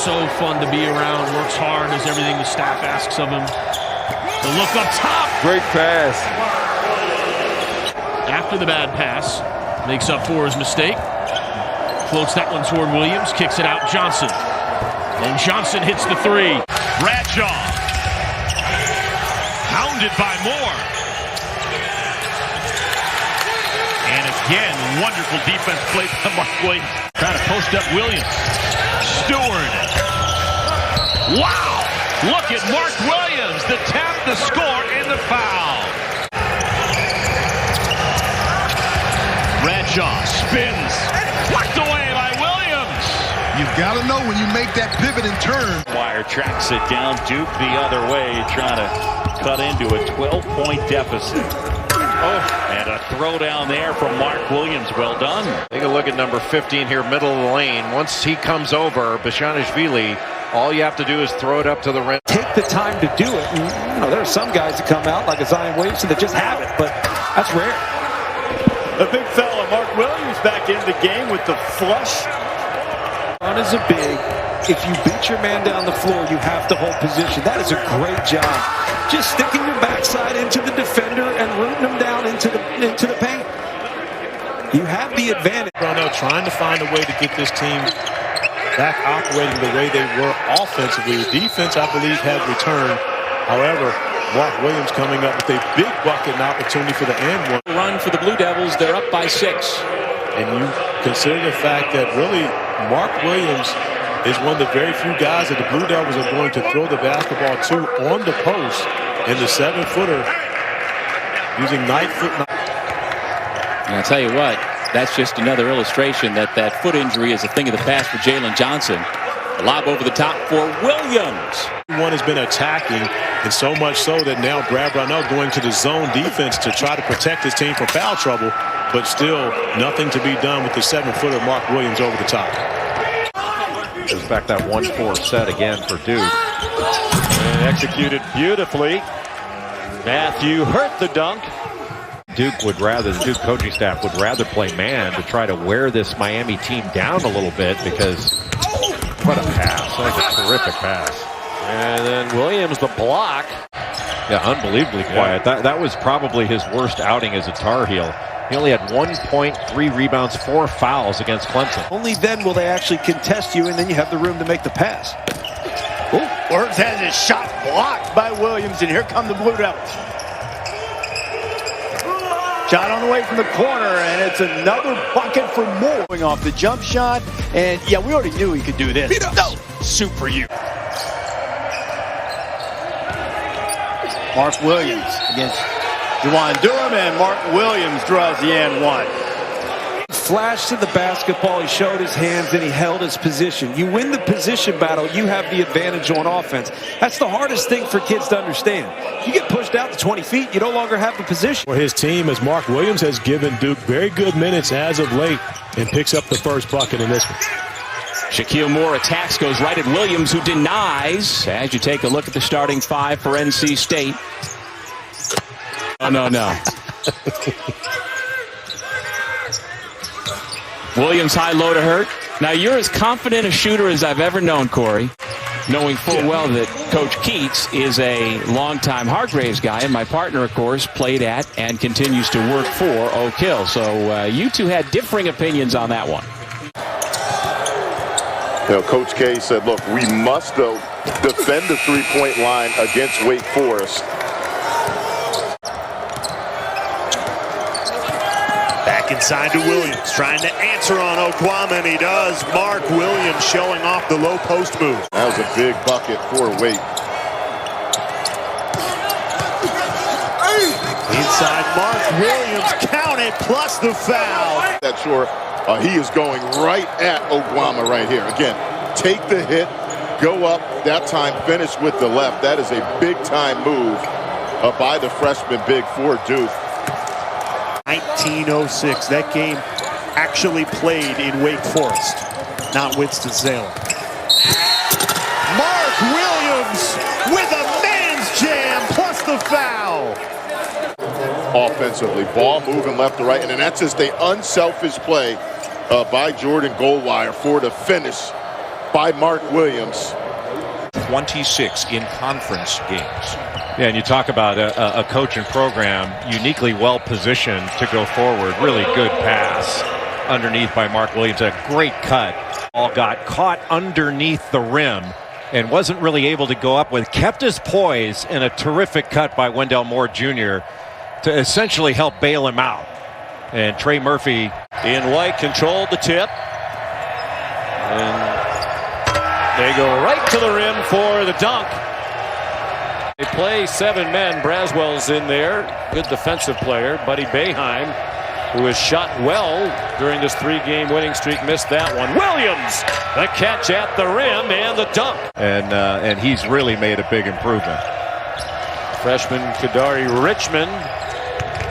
So fun to be around, works hard, does everything the staff asks of him. The look up top. Great pass. After the bad pass, makes up for his mistake. Floats that one toward Williams, kicks it out Johnson. And Johnson hits the three. Bradshaw. Hounded by Moore. And again, wonderful defense played by Mark Williams. Trying to post up Williams. Stewart. Wow! Look at Mark Williams, the tap, the score, and the foul. Bradshaw spins. Blocked away by Williams. You've got to know when you make that pivot and turn. Wire tracks it down. Duke the other way, trying to cut into a 12-point deficit. And a throw down there from Mark Williams. Well done. Take a look at number 15 here, middle of the lane. Once he comes over, Bishanishvili, all you have to do is throw it up to the rim. Take the time to do it. And, there are some guys that come out like a Zion Williamson that just have it, but that's rare. The big fella, Mark Williams, back in the game with the flush. Run is a big. If you beat your man down the floor, you have to hold position. That is a great job. Just sticking your backside into the defender and rooting them down into the paint. You have the advantage. Brownell trying to find a way to get this team back operating the way they were offensively. The defense, I believe, has returned. However, Mark Williams coming up with a big bucket and opportunity for the and one. Run for the Blue Devils. They're up by 6. And you consider the fact that really Mark Williams is one of the very few guys that the Blue Devils are going to throw the basketball to on the post in the 7-footer using night foot. And I'll tell you what, that's just another illustration that that foot injury is a thing of the past for Jalen Johnson. A lob over the top for Williams. One has been attacking, and so much so that now Brad Brownell going to the zone defense to try to protect his team from foul trouble, but still nothing to be done with the 7-footer Mark Williams over the top. Goes back that 1-4 set again for Duke. And executed beautifully. Matthew hurt the dunk. Duke coaching staff would rather play man to try to wear this Miami team down a little bit, because what a pass. That was a terrific pass. And then Williams the block. Yeah, unbelievably quiet. That was probably his worst outing as a Tar Heel. He only had 1 point, 3 rebounds, 4 fouls against Clemson. Only then will they actually contest you, and then you have the room to make the pass. Worms has his shot blocked by Williams, and here come the Blue Devils. Shot on the way from the corner, and it's another bucket for Moore. Going off the jump shot, and yeah, we already knew he could do this. No, super you. Mark Williams against Juwan Durham, and Mark Williams draws the and one. Flash to the basketball, he showed his hands, and he held his position. You win the position battle, you have the advantage on offense. That's the hardest thing for kids to understand. You get pushed out to 20 feet, you no longer have the position. For his team, as Mark Williams has given Duke very good minutes as of late and picks up the first bucket in this one. Shaquille Moore attacks, goes right at Williams, who denies. As you take a look at the starting 5 for NC State. Oh, no. Williams high low to hurt. Now, you're as confident a shooter as I've ever known, Corey, knowing full well that Coach Keats is a longtime Hargraves guy, and my partner, of course, played at and continues to work for Oak Hill. So you two had differing opinions on that one. Coach K said, look, we must defend the three-point line against Wake Forest. Back inside to Williams, trying to answer on Okwama, and he does. Mark Williams showing off the low post move. That was a big bucket for Wake. Inside, Mark Williams, count it, plus the foul. That's sure. He is going right at Okwama right here. Again, take the hit, go up, that time finish with the left. That is a big-time move by the freshman big for Duke. 1906, that game actually played in Wake Forest, not Winston-Salem. Mark Williams with a man's jam, plus the foul. Offensively, ball moving left to right, and then that's just an unselfish play by Jordan Goldwire for the finish by Mark Williams. 26 in conference games. Yeah, and you talk about a coach and program uniquely well positioned to go forward. Really good pass underneath by Mark Williams. A great cut. All got caught underneath the rim and wasn't really able to go up with. Kept his poise in a terrific cut by Wendell Moore Jr. to essentially help bail him out. And Trey Murphy In white controlled the tip. And they go right to the rim for the dunk. They play 7 men. Braswell's in there. Good defensive player. Buddy Boeheim, who has shot well during this 3-game winning streak, missed that one. Williams, the catch at the rim and the dunk. and he's really made a big improvement. Freshman Kadari Richmond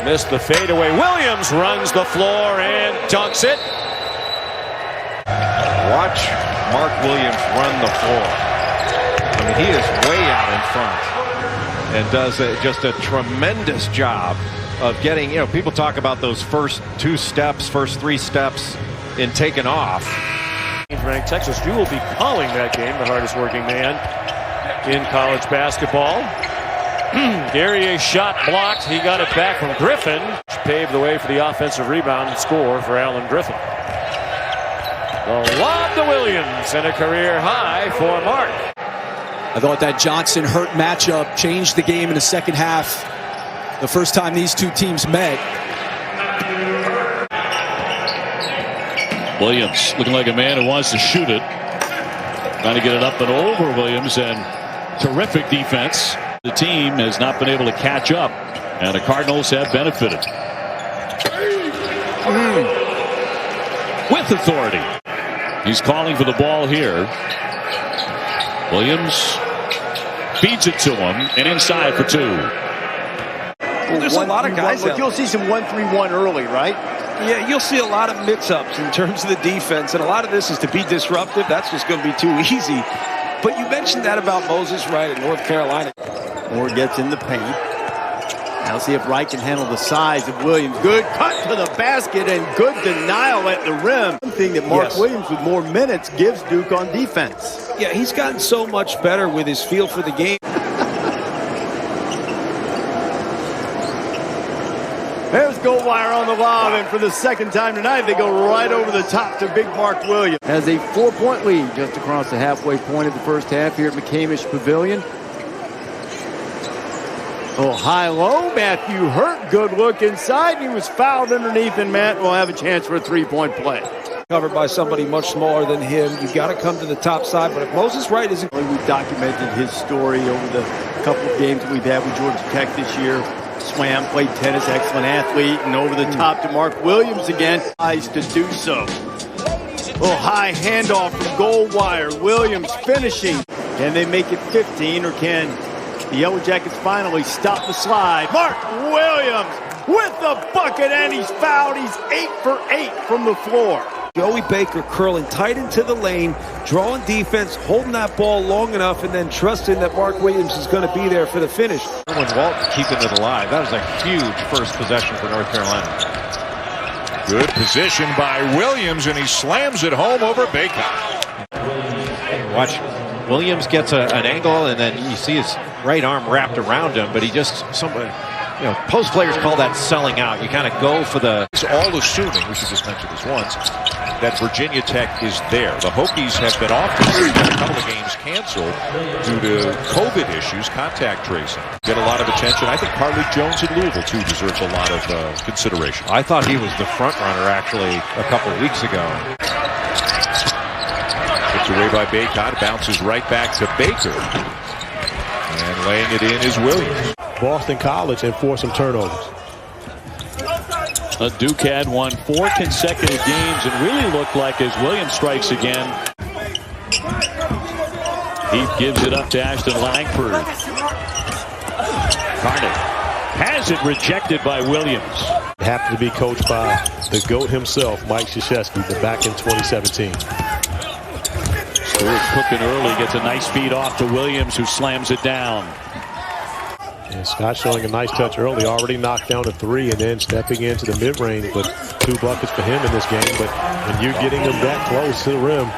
missed the fadeaway. Williams runs the floor and dunks it. Watch Mark Williams run the floor. I mean, he is way out in front and does just a tremendous job of getting, people talk about those first 2 steps, first 3 steps in taking off. Ranked Texas, you will be calling that game, the hardest working man in college basketball. Guerrier's shot blocked. He got it back from Griffin. Paved the way for the offensive rebound and score for Alan Griffin. The lob to Williams and a career high for Mark. I thought that Johnson-Hurt matchup changed the game in the second half. The first time these two teams met. Williams looking like a man who wants to shoot it. Trying to get it up and over Williams, and terrific defense. The team has not been able to catch up, and the Cardinals have benefited. With authority. He's calling for the ball here. Williams feeds it to him, and inside for 2. There's a lot of guys out. You'll see some 1-3-1 early, right? Yeah, you'll see a lot of mix-ups in terms of the defense, and a lot of this is to be disruptive. That's just going to be too easy. But you mentioned that about Moses Wright in North Carolina. Moore gets in the paint. Now see if Wright can handle the size of Williams. Good cut to the basket and good denial at the rim. One thing that Mark Williams with more minutes gives Duke on defense. Yeah, he's gotten so much better with his feel for the game. There's Goldwire on the lob, and for the second time tonight, they go right over the top to big Mark Williams. Has a 4-point lead just across the halfway point of the first half here at McCamish Pavilion. Oh, high-low, Matthew Hurt, good look inside, and he was fouled underneath, and Matt will have a chance for a 3-point play. Covered by somebody much smaller than him. You've got to come to the top side, but if Moses Wright isn't... We've documented his story over the couple of games that we've had with Georgia Tech this year. Swam, played tennis, excellent athlete, and over the top to Mark Williams again. Tries to do so. Oh, high handoff from Goldwire. Williams finishing. Can they make it 15, or can the Yellow Jackets finally stop the slide? Mark Williams with the bucket, and he's fouled. He's 8 for 8 from the floor. Joey Baker curling tight into the lane, drawing defense, holding that ball long enough, and then trusting that Mark Williams is going to be there for the finish. When Walton keeping it alive, that was a huge first possession for North Carolina. Good position by Williams, and he slams it home over Baker. Watch, Williams gets an angle, and then you see his right arm wrapped around him, but he just, post players call that selling out. You kind of go for the... It's all assuming, we should just mention this once, that Virginia Tech is there. The Hokies have been off this season, a couple of games canceled due to COVID issues, contact tracing. Get a lot of attention. I think Carly Jones in Louisville, too, deserves a lot of consideration. I thought he was the front runner, actually, a couple of weeks ago. It's away by Bacon, bounces right back to Baker. And laying it in is Williams. Boston College and force some turnovers. Duke had won 4 consecutive games and really looked like as Williams strikes again. Heath gives it up to Ashton Langford. Carney has it rejected by Williams. Happened to be coached by the GOAT himself, Mike Krzyzewski, but back in 2017. Stewart cooking early, gets a nice feed off to Williams, who slams it down. And Scott showing a nice touch early, already knocked down a 3 and then stepping into the mid-range, but 2 buckets for him in this game. But when you're getting them that close to the rim,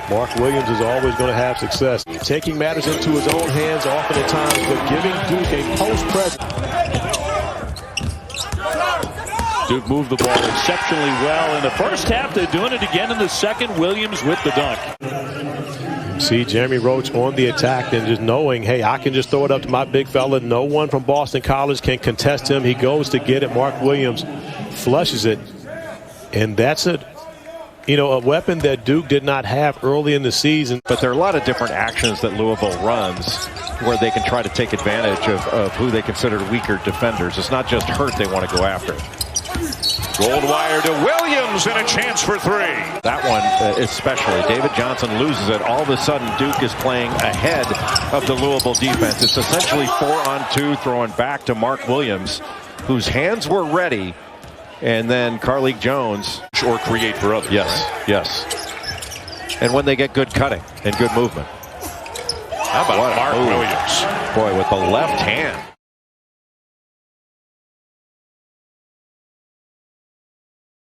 Mark Williams is always going to have success. Taking matters into his own hands often at times, but giving Duke a post presence. Duke moved the ball exceptionally well in the first half. They're doing it again in the second. Williams with the dunk. See Jeremy Roach on the attack and just knowing, hey, I can just throw it up to my big fella. No one from Boston College can contest him. He goes to get it. Mark Williams flushes it. And that's a weapon that Duke did not have early in the season. But there are a lot of different actions that Louisville runs where they can try to take advantage of who they consider weaker defenders. It's not just Hurt they want to go after. Goldwire to Williams and a chance for three. That one especially. David Johnson loses it. All of a sudden, Duke is playing ahead of the Louisville defense. It's essentially 4-on-2 throwing back to Mark Williams, whose hands were ready, and then Carlik Jones. Or create for others. Yes, yes. And when they get good cutting and good movement. How about Mark Williams? Boy, with the left hand.